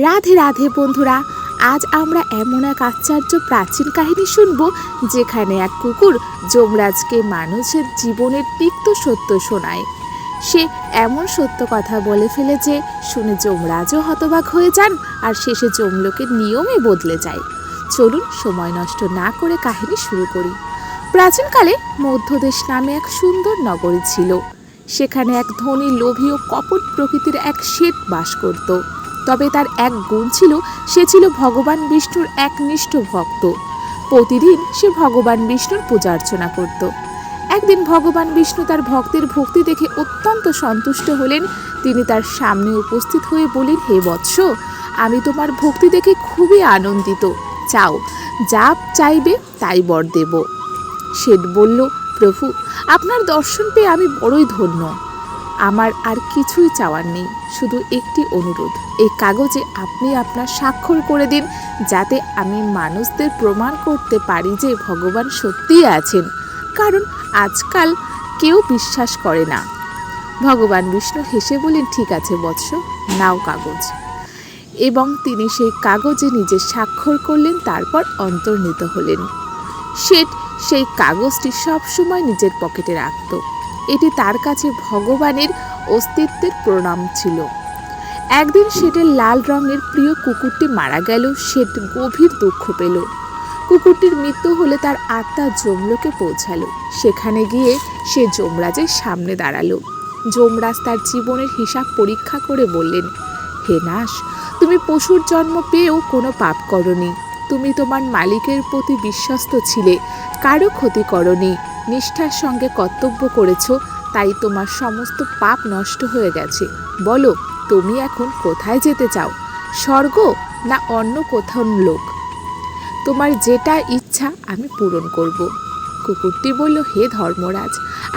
রাধে রাধে বন্ধুরা, আজ আমরা এমন এক আশ্চর্য প্রাচীন কাহিনী শুনব যেখানে এক কুকুর যমরাজকে মানুষের জীবনের তিক্ত সত্য শোনায়। সে এমন সত্য কথা বলে ফেলে যে শুনে যমরাজও হতবাক হয়ে যান আর শেষে যমলোকের নিয়মই বদলে যায়। চলুন সময় নষ্ট না করে কাহিনী শুরু করি। প্রাচীনকালে মধ্যদেশ নামে এক সুন্দর নগরী ছিল। সেখানে এক ধনী, লোভী ও কপট প্রকৃতির এক শেঠ বাস করত। তবে তার এক গুণ ছিল, সে ছিল ভগবান বিষ্ণুর একনিষ্ঠ ভক্ত। প্রতিদিন সে ভগবান বিষ্ণুর পূজা অর্চনা করত। একদিন ভগবান বিষ্ণু তার ভক্তের ভক্তি দেখে অত্যন্ত সন্তুষ্ট হলেন। তিনি তার সামনে উপস্থিত হয়ে বললেন, হে বৎস, আমি তোমার ভক্তি দেখে খুবই আনন্দিত। চাও, যা চাইবে তাই বর দেব। শেঠ বলল, প্রভু, আপনার দর্শন পেয়ে আমি বড়ই ধন্য। আমার আর কিছুই চাওয়ার নেই, শুধু একটি অনুরোধ। এই কাগজে আপনি আপনার স্বাক্ষর করে দিন, যাতে আমি মানুষদের প্রমাণ করতে পারি যে ভগবান সত্যিই আছেন, কারণ আজকাল কেউ বিশ্বাস করে না। ভগবান বিষ্ণু হেসে বলেন, ঠিক আছে বৎস, নাও কাগজ। এবং তিনি সেই কাগজে নিজের স্বাক্ষর করলেন, তারপর অন্তর্হিত হলেন। শেঠ সেই কাগজটি সবসময় নিজের পকেটে রাখত। এটি তার কাছে ভগবানের অস্তিত্বের প্রণাম ছিল। একদিন শেঠের লাল রঙের প্রিয় কুকুরটি মারা গেল। শেঠ গভীর দুঃখ পেল। কুকুরটির মৃত্যু হলে তার আত্মা যমলোকে পৌঁছালো। সেখানে গিয়ে সে যমরাজের সামনে দাঁড়ালো। যমরাজ তার জীবনের হিসাব পরীক্ষা করে বললেন, হে নাশ, তুমি পশুর জন্ম পেয়েও কোনো পাপ করনি। তুমি তোমার মালিকের প্রতি বিশ্বস্ত ছিলে, কারো ক্ষতি করনি, নিষ্ঠার সঙ্গে কর্তব্য করেছ, তাই তোমার সমস্ত পাপ নষ্ট হয়ে গেছে। বলো, তুমি এখন কোথায় যেতে চাও, স্বর্গ না অন্য কোথাও লোক? তোমার যেটা ইচ্ছা আমি পূরণ করব। কুকুরটি বলল, হে ধর্মরাজ,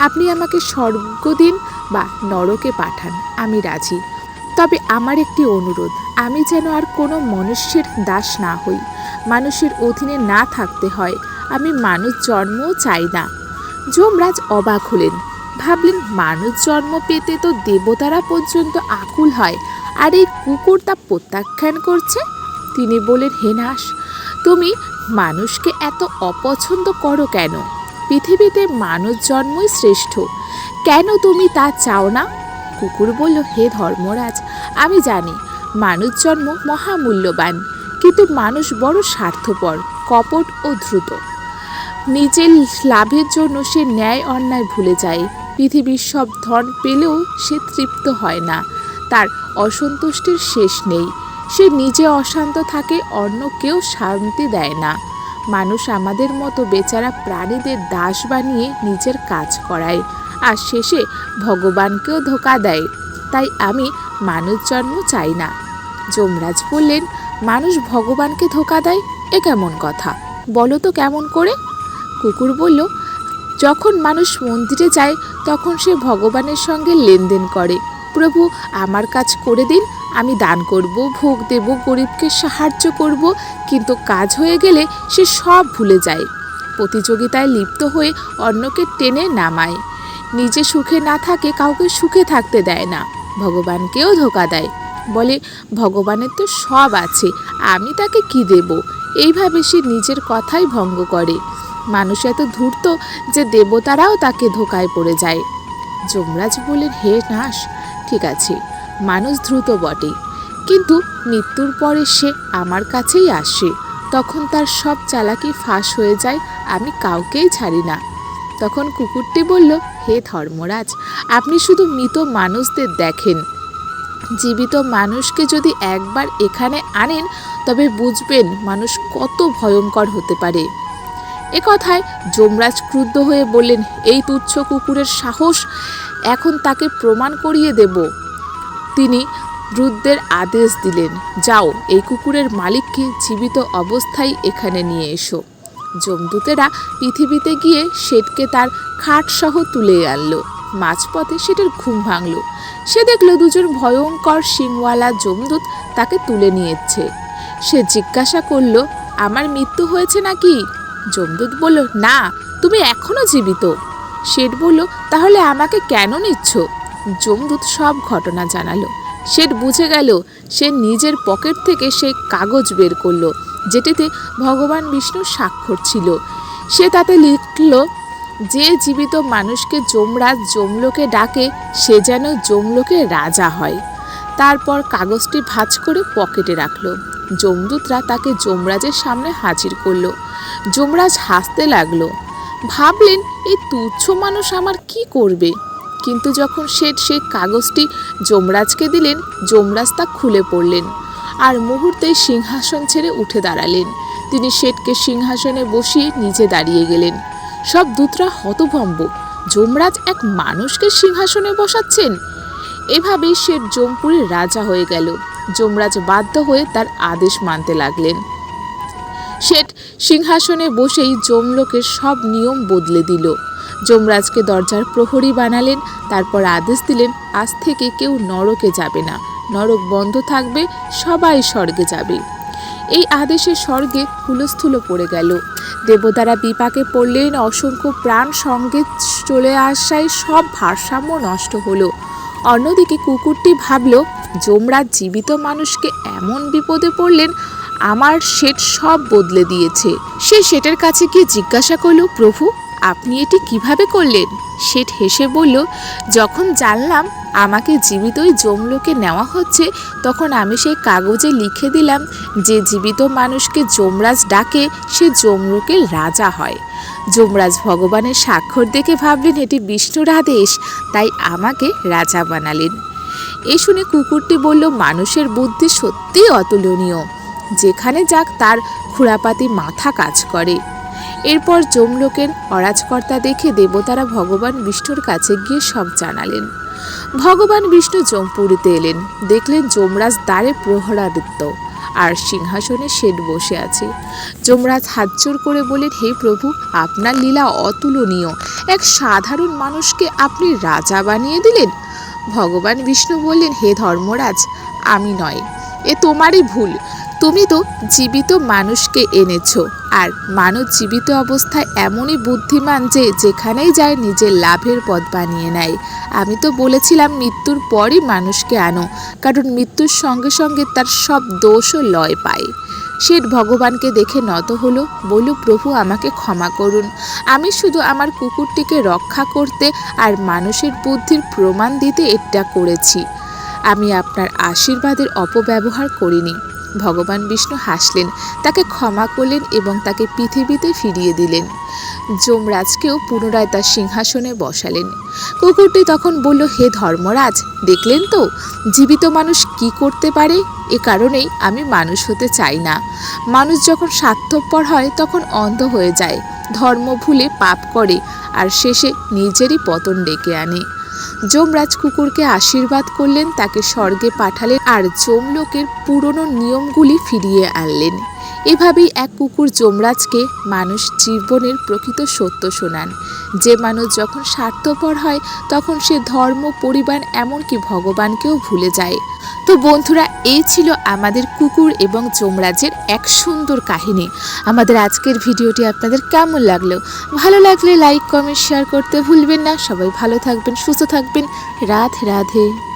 আপনি আমাকে স্বর্গ দিন বা নরকে পাঠান, আমি রাজি। তবে আমার একটি অনুরোধ, আমি যেন আর কোনো মনুষ্যের দাস না হই, মানুষের অধীনে না থাকতে হয়। আমি মানুষ জন্মও চাই না। যমরাজ অবাক হলেন, ভাবলেন, মানুষ জন্ম পেতে তো দেবতারা পর্যন্ত আকুল হয়, আর এই কুকুর তা প্রত্যাখ্যান করছে। তিনি বলেন, হে নাশ, তুমি মানুষকে এত অপছন্দ করো কেন? পৃথিবীতে মানুষ জন্মই শ্রেষ্ঠ, কেন তুমি তা চাও না? কুকুর বলল, হে ধর্মরাজ, আমি জানি মানুষ জন্ম মহামূল্যবান, কিন্তু মানুষ বড় স্বার্থপর, কপট ও দ্রুত। নিজের লাভের জন্য সে ন্যায় অন্যায় ভুলে যায়। পৃথিবীর সব ধন পেলেও সে তৃপ্ত হয় না, তার অসন্তুষ্টির শেষ নেই। সে নিজে অশান্ত থাকে, অন্য কেউ শান্তি দেয় না। মানুষ আমাদের মতো বেচারা প্রাণীদের দাস বানিয়ে নিজের কাজ করায়, আর শেষে ভগবানকেও ধোঁকা দেয়। তাই আমি মানুষ জন্ম চাই না। যমরাজ বললেন, মানুষ ভগবানকে ধোঁকা দেয়, এ কেমন কথা? বলো তো কেমন করে? কুকুর বলল, যখন মানুষ মন্দিরে যায় তখন সে ভগবানের সঙ্গে লেনদেন করে। প্রভু, আমার কাজ করে দিন, আমি দান করব, ভোগ দেব, গরিবকে সাহায্য করব। কিন্তু কাজ হয়ে গেলে সে সব ভুলে যায়, প্রতিযোগিতায় লিপ্ত হয়ে অন্যকে টেনে নামায়, নিজে সুখে না থাকে, কাউকে সুখে থাকতে দেয় না, ভগবানকেও ধোঁকা দেয়। বলে, ভগবানের তো সব আছে, আমি তাকে কি দেব? এইভাবে সে নিজের কথাই ভঙ্গ করে। মানুষ এত ধূর্ত যে দেবতারাও তাকে ধোঁকায় পড়ে যায়। যমরাজ বললেন, হে নাশ, ঠিক আছে, মানুষ দ্রুত বটে, কিন্তু মৃত্যুর পরে সে আমার কাছেই আসে। তখন তার সব চালাকি ফাঁস হয়ে যায়, আমি কাউকেই ছাড়ি না। তখন কুকুরটি বলল, হে ধর্মরাজ, আপনি শুধু মৃত মানুষদের দেখেন, জীবিত মানুষকে যদি একবার এখানে আনেন তবে বুঝবেন মানুষ কত ভয়ঙ্কর হতে পারে। এ কথায় যমরাজ ক্রুদ্ধ হয়ে বললেন, এই তুচ্ছ কুকুরের সাহস, এখন তাকে প্রমাণ করিয়ে দেব। তিনি রুদ্রের আদেশ দিলেন, যাও, এই কুকুরের মালিককে জীবিত অবস্থায় এখানে নিয়ে এসো। যমদূতেরা পৃথিবীতে গিয়ে শেঠকে তার খাটসহ তুলে আনলো। মাঝপথে শেঠের ঘুম ভাঙল। সে দেখল দুজন ভয়ঙ্কর শিংওয়ালা যমদূত তাকে তুলে নিয়েছে। সে জিজ্ঞাসা করল, আমার মৃত্যু হয়েছে নাকি? যমদূত বলল, না, তুমি এখনো জীবিত। শেঠ বলল, তাহলে আমাকে কেন নিচ্ছ? যমদূত সব ঘটনা জানালো। শেঠ বুঝে গেল। সে নিজের পকেট থেকে সেই কাগজ বের করলো, যেটিতে ভগবান বিষ্ণুর স্বাক্ষর ছিল। সে তাতে লিখল, যে জীবিত মানুষকে যমরাজ যমলোকে ডাকে সে যেন যমলোকে রাজা হয়। তারপর কাগজটি ভাঁজ করে পকেটে রাখল। যমদূতরা তাকে যমরাজের সামনে হাজির করলো। যমরাজ হাসতে লাগলো। ভাবলেন, এই তুচ্ছ মানুষ আমার কি করবে? কিন্তু যখন শেঠ সেই কাগজটি যমরাজকে দিলেন, যমরাজ তা খুলে পড়লেন আর মুহূর্তেই সিংহাসন ছেড়ে উঠে দাঁড়ালেন। তিনি শেঠকে সিংহাসনে বসিয়ে নিজে দাঁড়িয়ে গেলেন। সব দূতরা হতভম্ব, যমরাজ এক মানুষকে সিংহাসনে বসাচ্ছেন। এভাবেই শেঠ যমপুরীর রাজা হয়ে গেল। যমরাজ বাধ্য হয়ে তার আদেশ মানতে লাগলেন। শেঠ সিংহাসনে বসেই যমলোকের সব নিয়ম বদলে দিল। যমরাজকে দরজার প্রহরী বানালেন। তারপর আদেশ দিলেন, আজ থেকে কেউ নরকে যাবে না, নরক বন্ধ থাকবে, সবাই স্বর্গে যাবে। এই আদেশে স্বর্গে হুলস্থুল পড়ে গেল। দেবতারা বিপাকে পড়লেন। অসংখ্য প্রাণ সঙ্গে চলে আসায় সব ভারসাম্য নষ্ট হলো। অন্যদিকে কুকুরটি ভাবল, যমরাজ জীবিত মানুষকে এমন বিপদে পড়লেন, আমার শেঠ সব বদলে দিয়েছে। সে শেঠের কাছে গিয়ে জিজ্ঞাসা করল, প্রভু, আপনি এটি কিভাবে করলেন? শেঠ হেসে বলল, যখন জানলাম আমাকে জীবিতই যমলোকে নেওয়া হচ্ছে, তখন আমি সেই কাগজে লিখে দিলাম, যে জীবিত মানুষকে যমরাজ ডাকে সে যমলোকের রাজা হয়। যমরাজ ভগবানের স্বাক্ষর দেখে ভাবলেন এটি বিষ্ণুর আদেশ, তাই আমাকে রাজা বানালেন। এ শুনে কুকুরটি বলল, মানুষের বুদ্ধি সত্যিই অতুলনীয়, যেখানে যাক তার খুরাপাতি মাথা কাজ করে। এরপর যমলোকের অরাজকর্তা দেখে দেবতারা ভগবান বিষ্ণুর কাছে গিয়ে সব জানালেন। ভগবান বিষ্ণু যমপুরীতে এলেন। দেখলেন যমরাজ দ্বারে প্রহরাদিত্য আর সিংহাসনে শেঠ বসে আছে। যমরাজ হাত জোড় করে বলেন, হে প্রভু, আপনার লীলা অতুলনীয়। এক সাধারণ মানুষকে আপনি রাজা বানিয়ে দিলেন। ভগবান বিষ্ণু বললেন, হে ধর্মরাজ, আমি নয়, এ তোমারই ভুল। তুমি তো জীবিত মানুষকে এনেছো, আর মানুষ জীবিত অবস্থায় এমনই বুদ্ধিমান যে যেখানেই যায় নিজের লাভের পথ বানিয়ে নেয়। আমি তো বলেছিলাম মৃত্যুর পরই মানুষকে আনো, কারণ মৃত্যুর সঙ্গে সঙ্গে তার সব দোষও লয় পায়। শেঠ ভগবানকে দেখে নত হলো, বলল, প্রভু, আমাকে ক্ষমা করুন। আমি শুধু আমার কুকুরটিকে রক্ষা করতে আর মানুষের বুদ্ধির প্রমাণ দিতে এটা করেছি। আমি আপনার আশীর্বাদের অপব্যবহার করিনি। ভগবান বিষ্ণু হাসলেন, তাকে ক্ষমা করলেন এবং তাকে পৃথিবীতে ফিরিয়ে দিলেন। যমরাজকেও পুনরায় তার সিংহাসনে বসালেন। কুকুরটি তখন বলল, হে ধর্মরাজ, দেখলেন তো জীবিত মানুষ কি করতে পারে? এ কারণেই আমি মানুষ হতে চাই না। মানুষ যখন স্বার্থপর হয় তখন অন্ধ হয়ে যায়, ধর্ম ভুলে পাপ করে আর শেষে নিজেরই পতন ডেকে আনে। যমরাজ কুকুরকে আশীর্বাদ করলেন, তাকে স্বর্গে পাঠালেন আর যমলোকের পুরনো নিয়মগুলি ফিরিয়ে আনলেন। এভাবেই এক কুকুর যমরাজকে মানুষ জীবনের প্রকৃত সত্য শোনান। যে মানুষ যখন স্বার্থপর হয় তখন সে ধর্ম, পরিবার, এমনকি ভগবানকেও ভুলে যায়। তো বন্ধুরা, এই ছিল আমাদের কুকুর এবং যমরাজের এক সুন্দর কাহিনী। আমাদের আজকের ভিডিওটি আপনাদের কেমন লাগলো? ভালো লাগলে লাইক, কমেন্ট, শেয়ার করতে ভুলবেন না। সবাই ভালো থাকবেন, সুস্থ থাকবেন। রাধে রাধে।